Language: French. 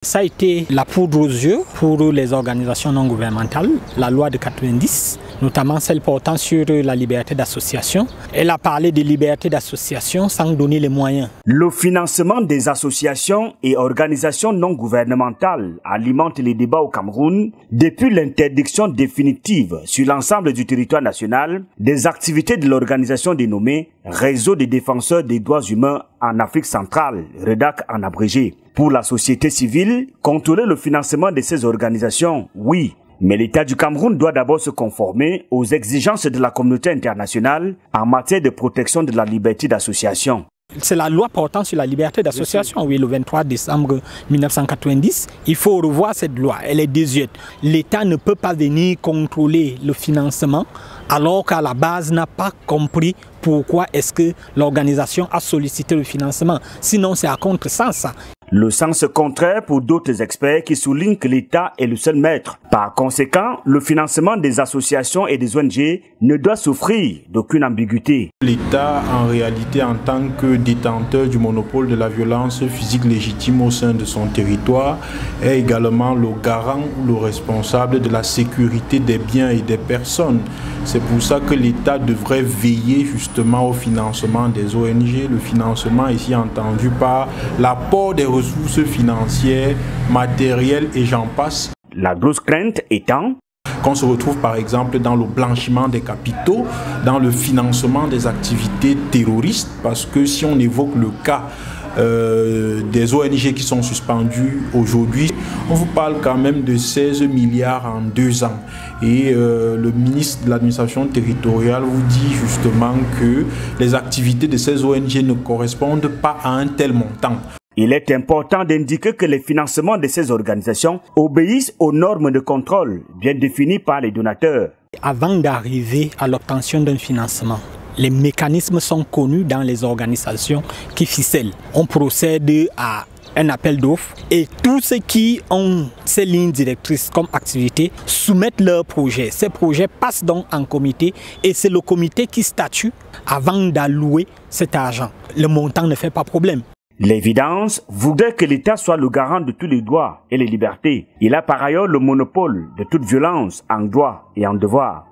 Ça a été la poudre aux yeux pour les organisations non gouvernementales, la loi de 90, notamment celle portant sur la liberté d'association. Elle a parlé de liberté d'association sans donner les moyens. Le financement des associations et organisations non gouvernementales alimente les débats au Cameroun depuis l'interdiction définitive sur l'ensemble du territoire national des activités de l'organisation dénommée Réseau des défenseurs des droits humains en Afrique centrale, REDAC en abrégé. Pour la société civile, contrôler le financement de ces organisations, oui. Mais l'État du Cameroun doit d'abord se conformer aux exigences de la communauté internationale en matière de protection de la liberté d'association. C'est la loi portant sur la liberté d'association, oui, le 23 décembre 1990. Il faut revoir cette loi, elle est désuète. L'État ne peut pas venir contrôler le financement alors qu'à la base n'a pas compris pourquoi est-ce que l'organisation a sollicité le financement. Sinon, c'est à contresens ça. Le sens contraire pour d'autres experts qui soulignent que l'État est le seul maître. Par conséquent, le financement des associations et des ONG ne doit souffrir d'aucune ambiguïté. L'État, en réalité, en tant que détenteur du monopole de la violence physique légitime au sein de son territoire, est également le garant ou le responsable de la sécurité des biens et des personnes. C'est pour ça que l'État devrait veiller justement au financement des ONG, le financement ici entendu par l'apport des ressources financières, matérielles et j'en passe. La grosse crainte étant qu'on se retrouve par exemple dans le blanchiment des capitaux, dans le financement des activités terroristes, parce que si on évoque le cas des ONG qui sont suspendues aujourd'hui, on vous parle quand même de 16 milliards en 2 ans. Et le ministre de l'administration territoriale vous dit justement que les activités de ces ONG ne correspondent pas à un tel montant. Il est important d'indiquer que les financements de ces organisations obéissent aux normes de contrôle bien définies par les donateurs. Avant d'arriver à l'obtention d'un financement, les mécanismes sont connus dans les organisations qui ficellent. On procède à un appel d'offres et tous ceux qui ont ces lignes directrices comme activité soumettent leurs projets. Ces projets passent donc en comité et c'est le comité qui statue avant d'allouer cet argent. Le montant ne fait pas problème. L'évidence voudrait que l'État soit le garant de tous les droits et les libertés. Il a par ailleurs le monopole de toute violence en droit et en devoir.